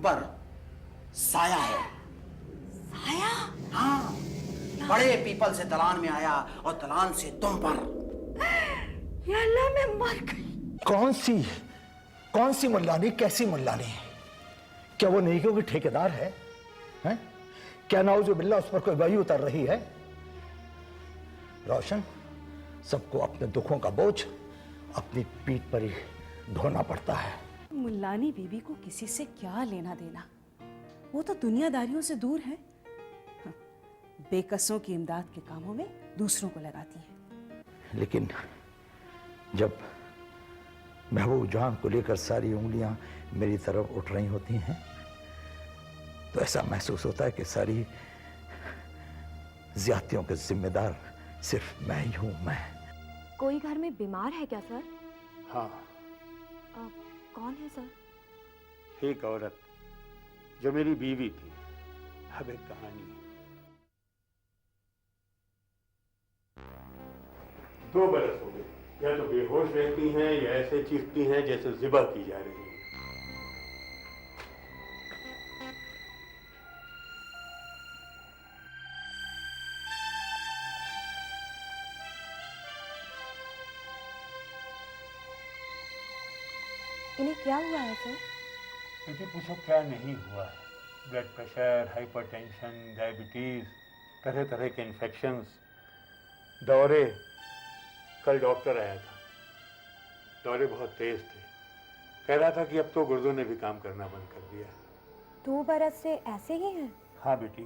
पर साया है। साया? हाँ, बड़े पीपल से दलान में आया और दलान से तुम पर। या अल्लाह, मैं मर गई। कौन सी मुल्लानी, कैसी मुल्लानी? क्या वो नेकियों की ठेकेदार है? हैं? क्या नाउजुबिल्लाह उस पर कोई वही उतर रही है? रोशन, सबको अपने दुखों का बोझ अपनी पीठ पर ही ढोना पड़ता है। मुल्लानी बीबी को किसी से क्या लेना देना, वो तो दुनियादारियों से दूर है। हाँ, बेकसों की इमदाद के कामों में दूसरों को लगाती है। लेकिन जब महबूब जान को लेकर सारी उंगलियां मेरी तरफ उठ रही होती हैं तो ऐसा महसूस होता है कि सारी ज्यादतियों के जिम्मेदार सिर्फ मैं ही हूं। मैं। कोई घर में बीमार है क्या सर? हाँ। कौन है सर? एक औरत जो मेरी बीवी थी। अब एक कहानी है। 2 बरस हो गए, या तो बेहोश रहती हैं या ऐसे चीखती हैं जैसे ज़िबा की जा रही है। इन्हें क्या हुआ है सर? बेटी पूछो क्या नहीं हुआ है। ब्लड प्रेशर, हाइपरटेंशन, डायबिटीज, तरह तरह के इन्फेक्शंस, दौरे। कल डॉक्टर आया था, दौरे बहुत तेज थे। कह रहा था कि अब तो गुर्दों ने भी काम करना बंद कर दिया। 2 बरस से ऐसे ही हैं? हाँ बेटी,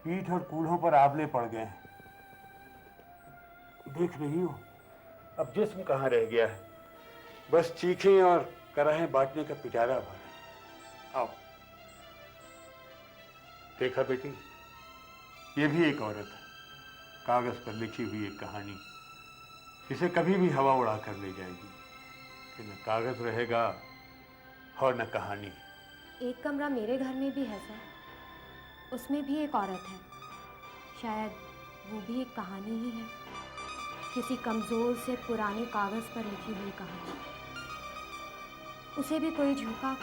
पीठ और कूल्हों पर आबले पड़ गए हैं। देख रही हो, अब जिस्म कहाँ रह गया है, बस चीखें और कराहें बांटने का पिटारा भर है। आओ। देखा बेटी, ये भी एक औरत है, कागज पर लिखी हुई एक कहानी। इसे कभी भी हवा उड़ा कर ले जाएगी कि न कागज रहेगा और न कहानी। एक कमरा मेरे घर में भी है सर, उसमें भी एक औरत है। शायद वो भी एक कहानी ही है, किसी कमजोर से पुराने कागज पर लिखी हुई कहानी। उसे भी कोई झोंका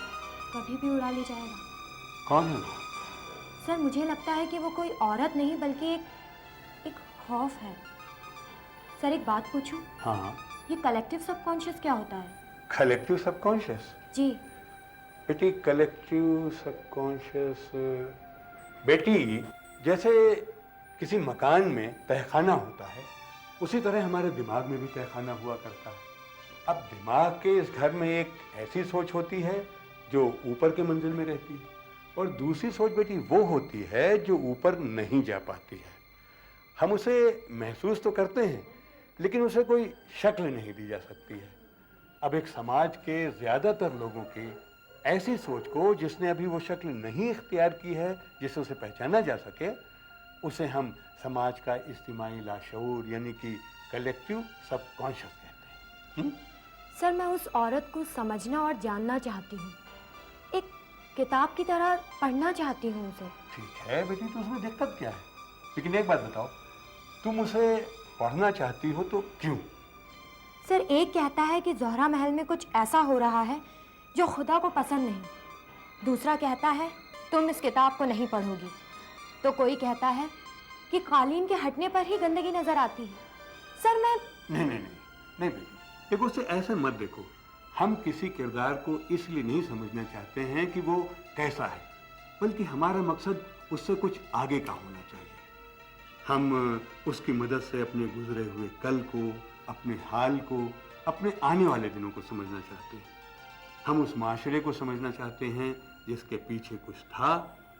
कभी भी उड़ा ले जाएगा। कौन है वो? सर मुझे लगता है कि वो कोई औरत नहीं बल्कि एक खौफ है। सर एक बात पूछूं? हाँ। ये कलेक्टिव सबकॉन्शियस क्या होता है? Collective subconscious? जी। बेटी कलेक्टिव सबकॉन्शियस, बेटी जैसे किसी मकान में तहखाना होता है, उसी तरह हमारे दिमाग में भी तहखाना हुआ करता है। अब दिमाग के इस घर में एक ऐसी सोच होती है जो ऊपर के मंजिल में रहती है, और दूसरी सोच बेटी वो होती है जो ऊपर नहीं जा पाती है। हम उसे महसूस तो करते हैं लेकिन उसे कोई शक्ल नहीं दी जा सकती है। अब एक समाज के ज़्यादातर लोगों की ऐसी सोच को, जिसने अभी वो शक्ल नहीं इख्तियार की है जिससे उसे पहचाना जा सके, उसे हम समाज का इज्तिमाई लाशऊर यानी कि कलेक्टिव सबकॉन्शियस कहते हैं। सर मैं उस औरत को समझना और जानना चाहती हूँ, एक किताब की तरह पढ़ना चाहती हूँ उसे। ठीक है बेटी, तो उसमें दिक्कत क्या है? लेकिन एक बात बताओ, तुम उसे पढ़ना चाहती हो तो क्यों? सर एक कहता है कि ज़ोहरा महल में कुछ ऐसा हो रहा है जो खुदा को पसंद नहीं, दूसरा कहता है तुम इस किताब को नहीं पढ़ोगी, तो कोई कहता है कि कालीन के हटने पर ही गंदगी नजर आती है। सर मैं नहीं बेटी, देखो उसे ऐसे मत देखो। हम किसी किरदार को इसलिए नहीं समझना चाहते हैं कि वो कैसा है, बल्कि हमारा मकसद उससे कुछ आगे का होना चाहिए। हम उसकी मदद से अपने गुजरे हुए कल को, अपने हाल को, अपने आने वाले दिनों को समझना चाहते हैं। हम उस माशरे को समझना चाहते हैं जिसके पीछे कुछ था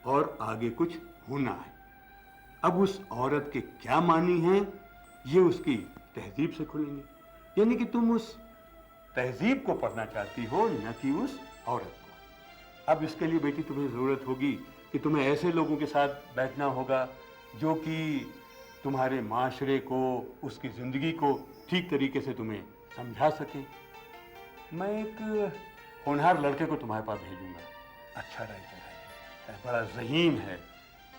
और आगे कुछ होना है। अब उस औरत के क्या मानी है ये उसकी तहजीब से खुलेंगे, यानी कि तुम उस तहजीब को पढ़ना चाहती हो न कि उस औरत को। अब इसके लिए बेटी तुम्हें ज़रूरत होगी कि तुम्हें ऐसे लोगों के साथ बैठना होगा जो कि तुम्हारे माशरे को, उसकी ज़िंदगी को ठीक तरीके से तुम्हें समझा सकें। मैं एक होनहार लड़के को तुम्हारे पास भेजूंगा, अच्छा राइटर है, बड़ा ज़हीन है,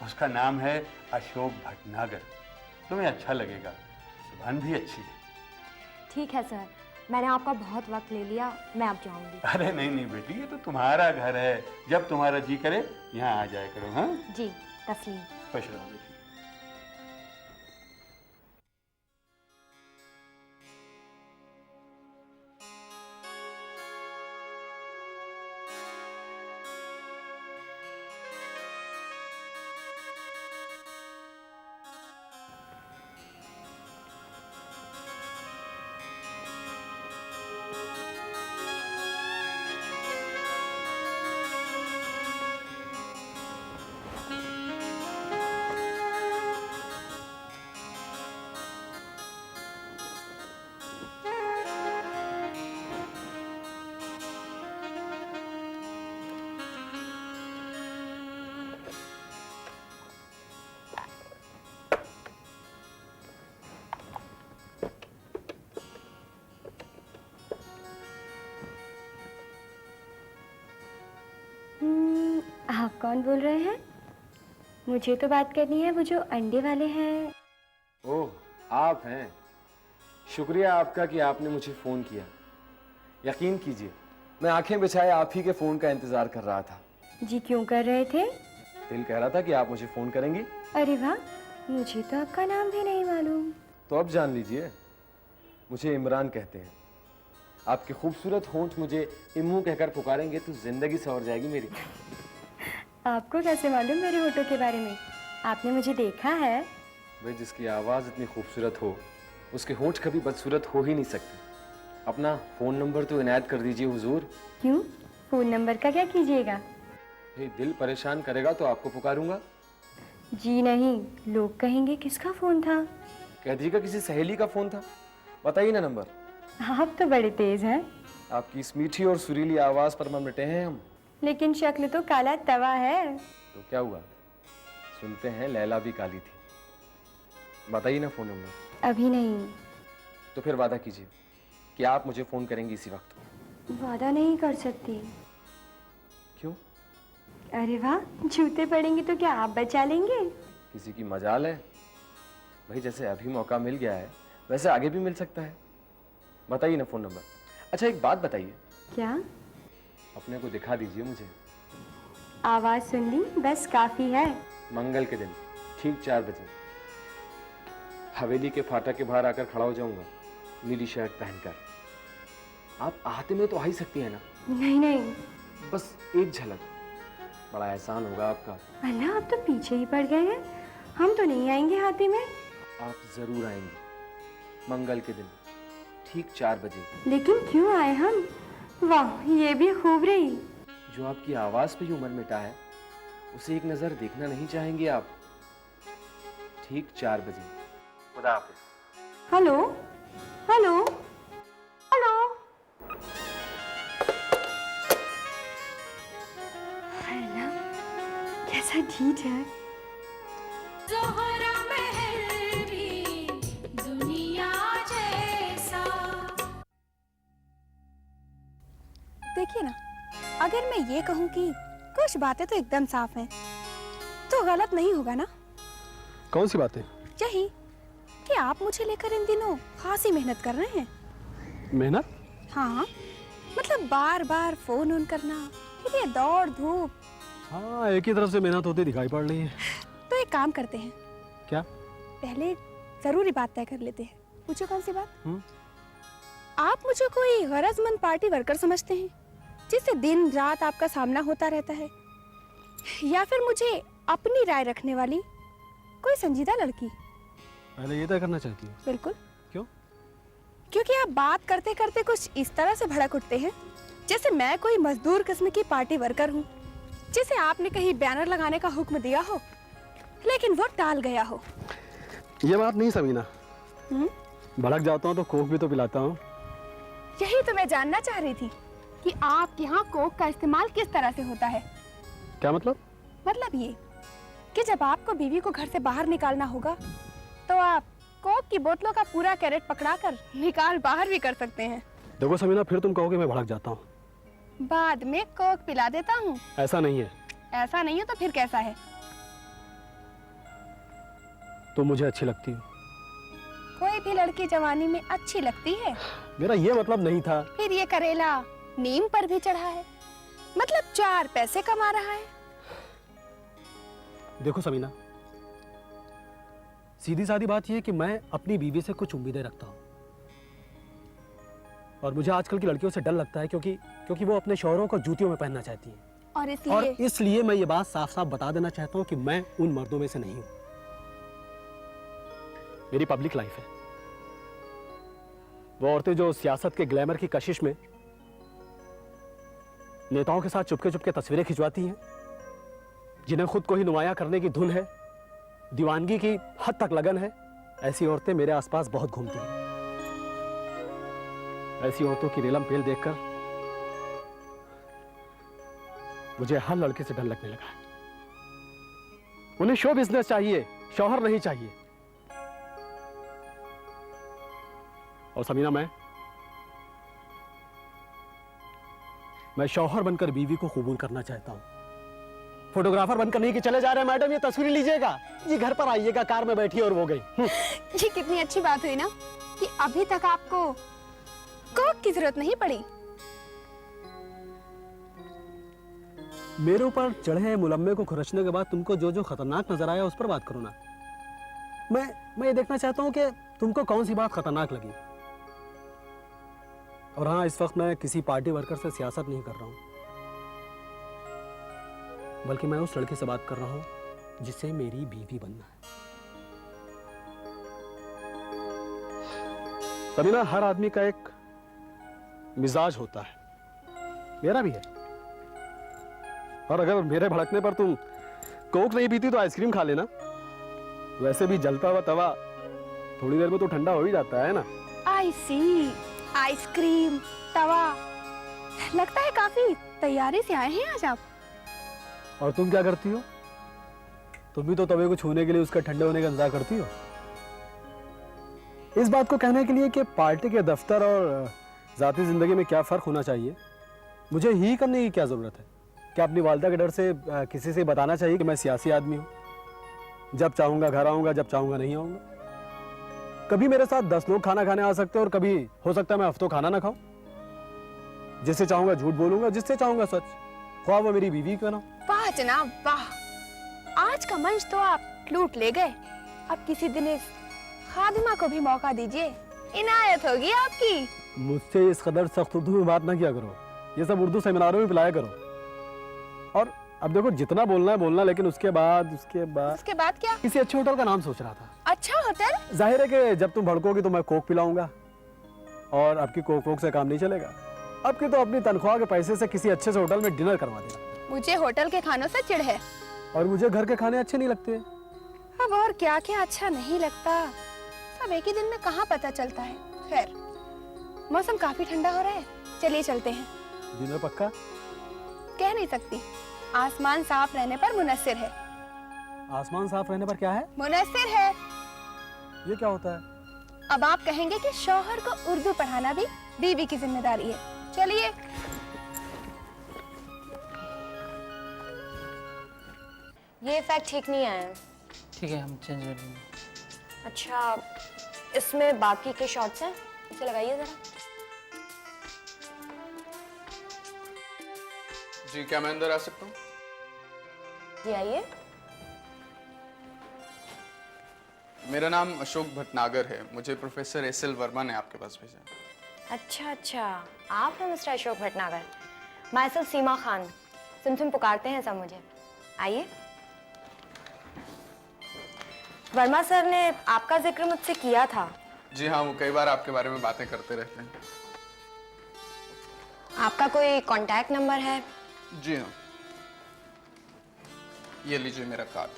उसका नाम है अशोक भटनागर। तुम्हें अच्छा लगेगा, जुबान भी अच्छी है। ठीक है सर, मैंने आपका बहुत वक्त ले लिया, मैं अब जाऊंगी। अरे नहीं नहीं बेटी, ये तो तुम्हारा घर है, जब तुम्हारा जी करे यहाँ आ जाया करो। हाँ जी तस्लीम। खुश रहो बेटी। आप कौन बोल रहे हैं? मुझे तो बात करनी है वो जो अंडे वाले हैं। ओह, आप हैं। शुक्रिया आपका कि आपने मुझे फ़ोन किया। यकीन कीजिए, मैं आंखें बिछाए आप ही के फ़ोन का इंतज़ार कर रहा था। जी क्यों कर रहे थे? दिल कह रहा था कि आप मुझे फ़ोन करेंगी। अरे वाह, मुझे तो आपका नाम भी नहीं मालूम। तो अब जान लीजिए, मुझे इमरान कहते हैं। आपके खूबसूरत होंठ मुझे इम्मू कहकर पुकारेंगे तो ज़िंदगी संवर जाएगी मेरी। आपको कैसे मालूम मेरे होठों के बारे में? आपने मुझे देखा है? भाई, जिसकी आवाज़ इतनी खूबसूरत हो उसके होंठ कभी बदसूरत हो ही नहीं सकते। अपना फ़ोन नंबर तो इनायत कर दीजिए हुजूर। क्यों? फ़ोन नंबर का क्या कीजिएगा? भाई, दिल परेशान करेगा तो आपको पुकारूंगा। जी नहीं, लोग कहेंगे किसका फ़ोन था? कह दीजिएगा किसी सहेली का फ़ोन था। बताइए ना नंबर। आप तो बड़े तेज हैं। आपकी इस मीठी और सुरीली आवाज़ पर मिटे हैं हम। लेकिन शक्ल तो काला तवा है। तो क्या हुआ, सुनते हैं लैला भी काली थी। बताइए ना फ़ोन नंबर। अभी नहीं। तो फिर वादा कीजिए कि आप मुझे फ़ोन करेंगी इसी वक्त। वादा नहीं कर सकती। क्यों? अरे वाह, जूते पड़ेंगे तो क्या आप बचा लेंगे? किसी की मजाल है भाई, जैसे अभी मौका मिल गया है वैसे आगे भी मिल सकता है। बताइए ना फ़ोन नंबर। अच्छा एक बात बताइए। क्या? अपने को दिखा दीजिए मुझे। आवाज़ सुन ली, बस काफ़ी है। मंगल के दिन ठीक 4 बजे हवेली के फाटक के बाहर आकर खड़ा हो जाऊंगा, नीली शर्ट पहनकर। आप आहते में तो आ ही सकती हैं ना? नहीं नहीं। बस एक झलक, बड़ा एहसान होगा आपका। अल्लाह, आप तो पीछे ही पड़ गए हैं। हम तो नहीं आएंगे हाथी में। आप जरूर आएंगे मंगल के दिन ठीक 4 बजे। लेकिन क्यों आए हम? वाह, ये भी खूब रही। जो आपकी आवाज़ पे ही उम्र मिटा है उसे एक नज़र देखना नहीं चाहेंगे आप? ठीक 4 बजे। खुदा हाफिज़। Hello hello hello. अल्लाह, कैसा ढीठ है। ज़ोहरा महल भी दुनिया जैसा। देखिए ना, अगर मैं ये कहूँ कि कुछ बातें तो एकदम साफ हैं, तो गलत नहीं होगा ना? कौन सी बातें? यही कि आप मुझे लेकर इन दिनों खासी मेहनत कर रहे हैं। मेहनत? हाँ, मतलब बार बार फोन ऑन करना, फिर ये दौड़ धूप। हाँ, एक ही तरफ से मेहनत होती दिखाई पड़ रही है। तो एक काम करते हैं। क्या? पहले जरूरी बात तय कर लेते हैं। पूछो कौन सी बात? हम्म? आप मुझे कोई गरजमंद पार्टी वर्कर समझते हैं जिससे दिन रात आपका सामना होता रहता है, या फिर मुझे अपनी राय रखने वाली कोई संजीदा लड़की? पहले ये तय करना चाहती हूँ। बिल्कुल। क्यों? क्योंकि आप बात करते करते कुछ इस तरह से भड़क उठते हैं जैसे मैं कोई मजदूर किस्म की पार्टी वर्कर हूँ जिसे आपने कहीं बैनर लगाने का हुक्म दिया हो लेकिन वो टाल गया हो। ये बात नहीं समीना। हम्म? भड़क जाता हूँ तो कोक भी तो पिलाता हूँ। यही तो मैं जानना चाह रही थी कि आपके यहाँ कोक का इस्तेमाल किस तरह से होता है। क्या मतलब? मतलब ये कि जब आपको बीवी को घर से बाहर निकालना होगा तो आप कोक की बोतलों का पूरा कैरेट पकड़ाकर निकाल बाहर भी कर सकते हैं। देखो समीना, फिर तुम कहोगे मैं भड़क जाता हूँ। बाद में कोक पिला देता हूँ। ऐसा नहीं है। ऐसा नहीं है तो फिर कैसा है? तुम मुझे अच्छी लगती हो। कोई भी लड़की जवानी में अच्छी लगती है। मेरा ये मतलब नहीं था। फिर ये करेला नीम पर भी चढ़ा है, मतलब 4 पैसे कमा रहा है। देखो समीना, सीधी सादी बात यह है कि मैं अपनी बीवी से कुछ उम्मीदें रखता हूँ, और मुझे आजकल की लड़कियों से डर लगता है क्योंकि वो अपने शौहरों को जूतियों में पहनना चाहती हैं। और इसलिए मैं ये बात साफ साफ बता देना चाहता हूँ कि मैं उन मर्दों में से नहीं हूं। मेरी पब्लिक लाइफ है। वो औरतें जो सियासत के ग्लैमर की कशिश में नेताओं के साथ चुपके चुपके तस्वीरें खिंचवाती हैं, जिन्हें खुद को ही नुमाया करने की धुन है, दीवानगी की हद तक लगन है, ऐसी औरतें मेरे आसपास बहुत घूमती हैं। ऐसी औरतों की रेलम पेल देखकर मुझे हर लड़के से डर लगने लगा है। उन्हें शो बिजनेस चाहिए, शौहर नहीं चाहिए। और समीना, मैं शौहर बनकर बीवी को कबूल करना चाहता हूं। फोटोग्राफर बनकर नहीं कि चले जा रहे हैं मैडम, ये तस्वीर लीजिएगा, ये घर पर आइएगा, कार में बैठी और वो गई। ये कितनी अच्छी बात हुई ना कि अभी तक आपको कोक की जरूरत नहीं पड़ी। मेरे ऊपर चढ़े मुलम्मे को खुरचने के बाद तुमको जो जो खतरनाक नजर आया उस पर बात करो ना। मैं ये देखना चाहता हूं कि तुमको कौन सी बात खतरनाक लगी। और हाँ, इस वक्त मैं किसी पार्टी वर्कर से सियासत नहीं कर रहा हूं, बल्कि मैं उस लड़के से बात कर रहा हूं जिसे मेरी बीवी बनना है। समीना, हर आदमी का एक मिजाज होता है, मेरा भी है। और अगर मेरे भड़कने पर तुम कोक नहीं पीती तो आइसक्रीम खा लेना। वैसे भी जलता हुआ तवा थोड़ी देर में तो ठंडा हो ही जाता है ना। आई सी, आइसक्रीम, तवा, लगता है काफी तैयारी से आए हैं आज आप। और तुम क्या करती हो? तुम भी तो तवे को छूने के लिए उसका ठंडे होने का इंतजार करती हो। इस बात को कहने के लिए कि पार्टी के दफ्तर और जाती जिंदगी में क्या फर्क होना चाहिए, मुझे ही करने की क्या जरूरत है? क्या अपनी वालिदा के डर से किसी से बताना चाहिए कि मैं सियासी आदमी हूं? जब चाहूंगा घर आऊंगा, जब चाहूंगा नहीं आऊंगा। कभी मेरे साथ 10 लोग खाना खाने आ सकते हैं और कभी हो सकता है मैं हफ्तों खाना ना खाऊं। जिससे चाहूंगा झूठ बोलूंगा, जिससे चाहूंगा सच, ख्वाह वो मेरी बीवी क्यों ना। वाह जनाब वाह, आज का मंच तो आप लूट ले गए। अब किसी दिन इस खादिमा को भी मौका दीजिए, इनायत होगी आपकी। मुझसे इस कदर सख्त उर्दू में बात ना किया करो, ये सब उर्दू सेमिनारों में पिलाया करो। और अब देखो, जितना बोलना है बोलना, लेकिन उसके बाद क्या? किसी अच्छे होटल का नाम सोच रहा था। अच्छा होटल? जाहिर है कि जब तुम भड़कोगी तो मैं कोक पिलाऊंगा, और अब की कोक से काम नहीं चलेगा। अब की तो अपनी तनख्वाह के पैसे से किसी अच्छे से होटल में डिनर करवा देना। मुझे होटल के खानों से चिढ़ है। और मुझे घर के खाने अच्छे नहीं लगते। अब और क्या क्या अच्छा नहीं लगता, सब एक ही दिन में कहाँ पता चलता है। खैर, मौसम काफी ठंडा हो रहा है, चलिए चलते हैं। डिनर पक्का? कह नहीं सकती, आसमान साफ रहने पर मुनस्सिर है। आसमान साफ रहने पर क्या है? मुनस्सिर है। ये क्या होता है? अब आप कहेंगे कि शौहर को उर्दू पढ़ाना भी बीवी की जिम्मेदारी है। चलिए। ये इफेक्ट ठीक नहीं आया। ठीक है, हम चेंज कर देंगे। अच्छा, इसमें बाकी के शॉट्स हैं, इसे लगाइए जरा। जी, क्या मैं अंदर आ सकता हूँ? जी आइए। मेरा नाम अशोक भटनागर है, मुझे प्रोफेसर एस.एल. वर्मा ने आपके पास भेजा। अच्छा, आप हैं mister Ashok Bhatnagar. My self Seema Khan, SIM पुकारते हैं सब मुझे। आइए। वर्मा सर ने आपका जिक्र मुझसे किया था। जी हाँ, वो कई बार आपके बारे में बातें करते रहते हैं। आपका कोई कांटेक्ट नंबर है? जी हाँ, ये लीजिए मेरा कार्ड,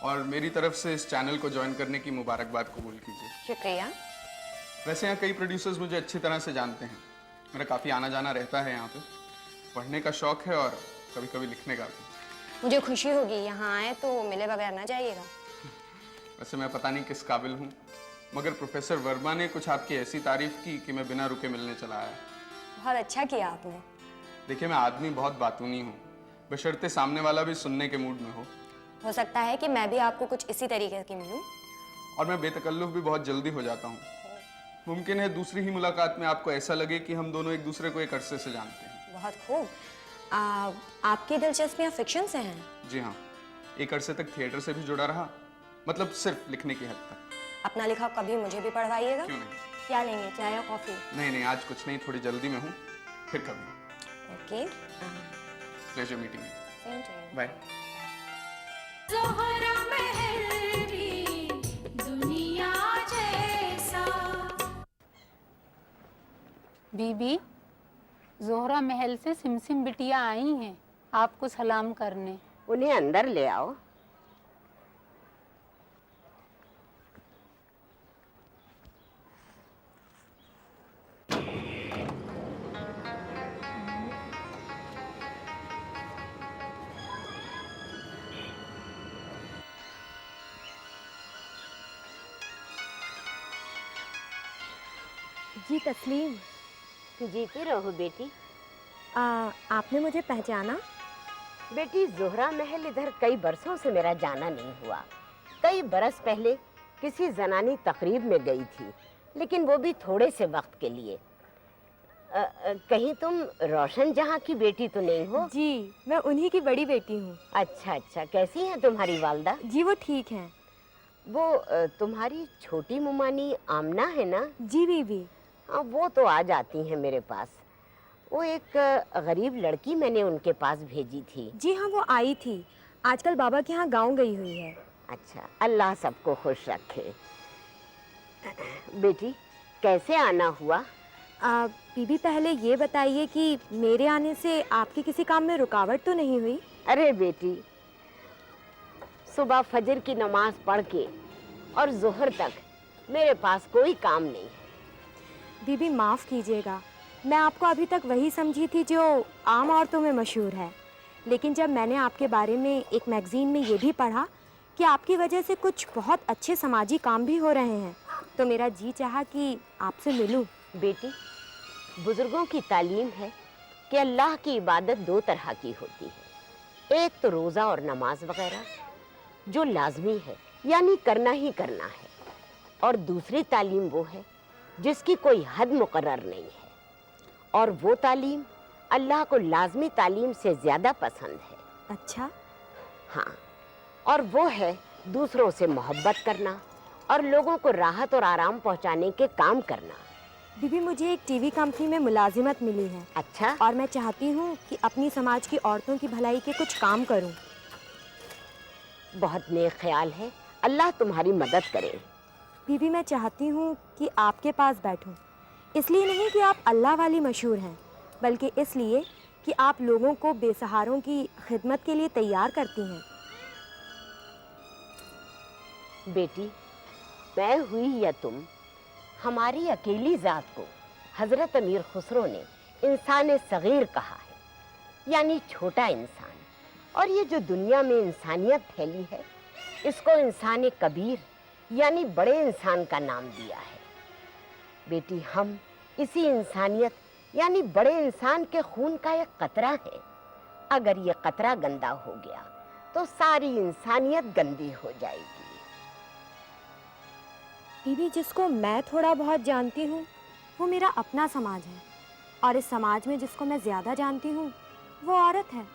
और मेरी तरफ से इस चैनल को ज्वाइन करने की मुबारकबाद कबूल कीजिए। शुक्रिया। वैसे यहाँ कई प्रोड्यूसर्स मुझे अच्छी तरह से जानते हैं, मेरा काफ़ी आना जाना रहता है यहाँ पे। पढ़ने का शौक है और कभी कभी लिखने का भी। मुझे खुशी होगी, यहाँ आए तो मिले बगैर ना जाइएगा। वैसे मैं पता नहीं किस काबिल हूँ, मगर प्रोफेसर वर्मा ने कुछ आपकी ऐसी तारीफ की कि मैं बिना रुके मिलने चला आया। बहुत अच्छा किया आपने। देखिए, मैं आदमी बहुत बातूनी हूँ, बशर्ते सामने वाला भी सुनने के मूड में हो। सकता है कि मैं भी आपको कुछ इसी तरीके की मिलूं। और मैं बेतकल्लुफ भी बहुत जल्दी हो जाता हूँ। मुमकिन है दूसरी ही मुलाकात में आपको ऐसा लगे कि हम दोनों एक दूसरे को एक अरसे से जानते हैं। बहुत खूब। आपकी दिलचस्पियाँ फिक्शन से हैं? जी हाँ, एक अरसे तक थिएटर से भी जुड़ा रहा, मतलब सिर्फ लिखने की हद तक। अपना लिखा कभी मुझे भी पढ़वाइएगा। क्यों नहीं? क्या लेंगे, चाय या कॉफ़ी? नहीं नहीं, आज कुछ नहीं, थोड़ी जल्दी में हूँ, फिर कभी। Okay, pleasure meeting you. Same to you. Bye. Zohra Mahal भी दुनिया जैसा। बीबी, जोहरा महल से सिमसिम बिटिया आई हैं आपको सलाम करने। उन्हें अंदर ले आओ। जी तस्लीम। जीती रहो बेटी। आपने मुझे पहचाना? बेटी, जोहरा महल इधर कई बरसों से मेरा जाना नहीं हुआ। कई बरस पहले किसी जनानी तकरीब में गई थी, लेकिन वो भी थोड़े से वक्त के लिए। कहीं तुम रोशन जहाँ की बेटी तो नहीं हो? जी, मैं उन्हीं की बड़ी बेटी हूँ। अच्छा अच्छा, कैसी हैं तुम्हारी वालदा? जी वो ठीक हैं। वो तुम्हारी छोटी मुमानी आमना है ना? जी बीबी। हाँ, वो तो आ जाती हैं मेरे पास। वो एक गरीब लड़की मैंने उनके पास भेजी थी। जी हाँ, वो आई थी। आजकल बाबा के यहाँ गांव गई हुई है। अच्छा, अल्लाह सबको खुश रखे। बेटी, कैसे आना हुआ? बीबी पहले ये बताइए कि मेरे आने से आपके किसी काम में रुकावट तो नहीं हुई? अरे बेटी, सुबह फजर की नमाज पढ़ के और जोहर तक मेरे पास कोई काम नहीं है। बीबी माफ़ कीजिएगा, मैं आपको अभी तक वही समझी थी जो आम औरतों में मशहूर है। लेकिन जब मैंने आपके बारे में एक मैगज़ीन में ये भी पढ़ा कि आपकी वजह से कुछ बहुत अच्छे समाजी काम भी हो रहे हैं, तो मेरा जी चाहा कि आपसे मिलूं। बेटी, बुजुर्गों की तालीम है कि अल्लाह की इबादत दो तरह की होती है। एक तो रोज़ा और नमाज वगैरह जो लाजमी है, यानी करना ही करना है, और दूसरी तालीम वो है जिसकी कोई हद मुकर्रर नहीं है, और वो तालीम अल्लाह को लाजमी तालीम से ज़्यादा पसंद है। अच्छा? हाँ, और वो है दूसरों से मोहब्बत करना और लोगों को राहत और आराम पहुंचाने के काम करना। बीबी, मुझे एक टीवी कंपनी में मुलाजिमत मिली है। अच्छा? और मैं चाहती हूँ कि अपनी समाज की औरतों की भलाई के कुछ काम करूँ। बहुत नेक ख्याल है, अल्लाह तुम्हारी मदद करे। बीबी, मैं चाहती हूँ कि आपके पास बैठूं, इसलिए नहीं कि आप अल्लाह वाली मशहूर हैं, बल्कि इसलिए कि आप लोगों को बेसहारों की खिदमत के लिए तैयार करती हैं। बेटी, मैं हुई या तुम, हमारी अकेली ज़ात को हज़रत अमीर खुसरो ने इंसान सगीर कहा है, यानी छोटा इंसान। और ये जो दुनिया में इंसानियत फैली है, इसको इंसान कबीर यानी बड़े इंसान का नाम दिया है। बेटी, हम इसी इंसानियत यानी बड़े इंसान के खून का एक कतरा है। अगर ये कतरा गंदा हो गया तो सारी इंसानियत गंदी हो जाएगी। बीबी, जिसको मैं थोड़ा बहुत जानती हूँ वो मेरा अपना समाज है, और इस समाज में जिसको मैं ज़्यादा जानती हूँ वो औरत है।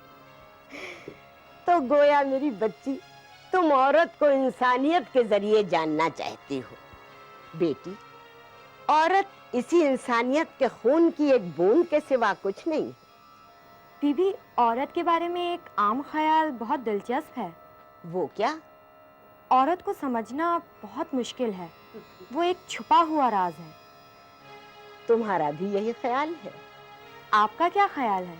तो गोया मेरी बच्ची, तुम औरत को इंसानियत के जरिए जानना चाहती हो। बेटी, औरत इसी इंसानियत के खून की एक बूंद के सिवा कुछ नहीं। बीबी, औरत के बारे में एक आम ख्याल बहुत दिलचस्प है। वो क्या? औरत को समझना बहुत मुश्किल है, वो एक छुपा हुआ राज है। तुम्हारा भी यही ख्याल है? आपका क्या ख्याल है?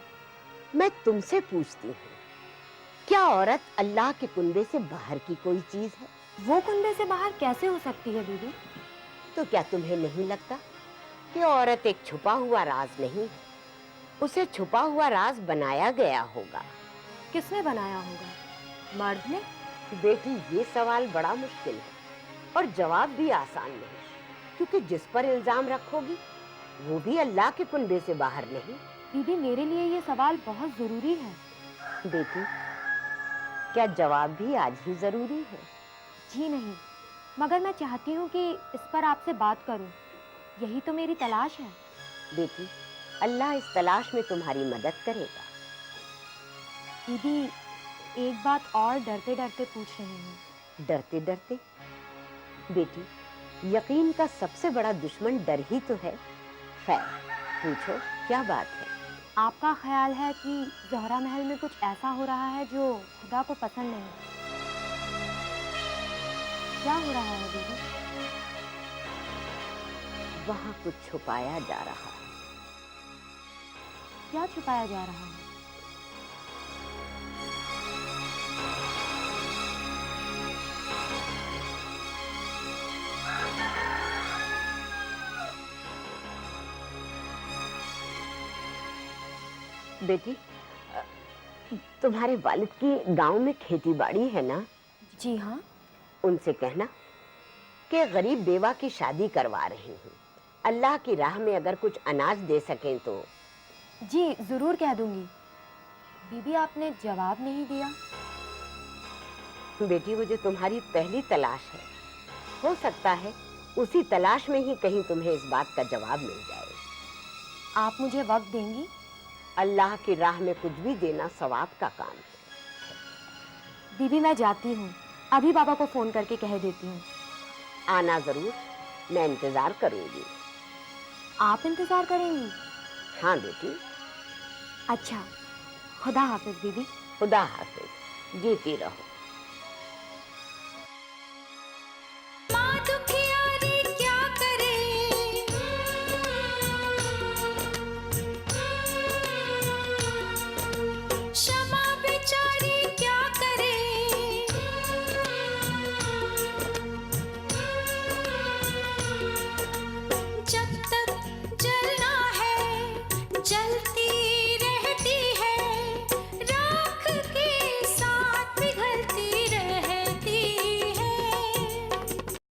मैं तुमसे पूछती हूँ, क्या औरत अल्लाह के कुंबे से बाहर की कोई चीज है? वो कुंबे से बाहर कैसे हो सकती है बीबी? तो क्या तुम्हें नहीं लगता कि औरत एक छुपा हुआ राज नहीं, उसे छुपा हुआ राज बनाया गया होगा? किसने बनाया होगा? मर्द ने? बेटी, ये सवाल बड़ा मुश्किल है और जवाब भी आसान नहीं, क्योंकि जिस पर इल्जाम रखोगी वो भी अल्लाह के कुंबे से बाहर नहीं। बीबी, मेरे लिए ये सवाल बहुत जरूरी है। बेटी, क्या जवाब भी आज ही जरूरी है? जी नहीं, मगर मैं चाहती हूँ कि इस पर आपसे बात करूँ। यही तो मेरी तलाश है। बेटी, अल्लाह इस तलाश में तुम्हारी मदद करेगा। दीदी, एक बात और डरते डरते पूछ रही हूँ। डरते डरते? बेटी, यकीन का सबसे बड़ा दुश्मन डर ही तो है। खैर, पूछो क्या बात है। आपका ख्याल है कि ज़ोहरा महल में कुछ ऐसा हो रहा है जो खुदा को पसंद नहीं? क्या हो रहा है दीदी? वहाँ कुछ छुपाया जा रहा है। क्या छुपाया जा रहा है? बेटी, तुम्हारे वालिद की गांव में खेती बाड़ी है ना? जी हाँ। उनसे कहना कि गरीब बेवा की शादी करवा रही हूँ। अल्लाह की राह में अगर कुछ अनाज दे सकें तो। जी ज़रूर कह दूंगी। बीबी, आपने जवाब नहीं दिया। बेटी, वो जो तुम्हारी पहली तलाश है, हो सकता है उसी तलाश में ही कहीं तुम्हें इस बात का जवाब मिल जाए। आप मुझे वक्त देंगी? अल्लाह की राह में कुछ भी देना सवाब का काम है। बीबी, मैं जाती हूँ। अभी बाबा को फ़ोन करके कह देती हूँ। आना ज़रूर, मैं इंतज़ार करूँगी। आप इंतज़ार करेंगी? हाँ बेटी। अच्छा, खुदा हाफिज़ बीबी। खुदा हाफिज़, जीती रहो। माँ दुखियारी क्या करे, क्षमा बेचारी क्या करे, जब तक जलना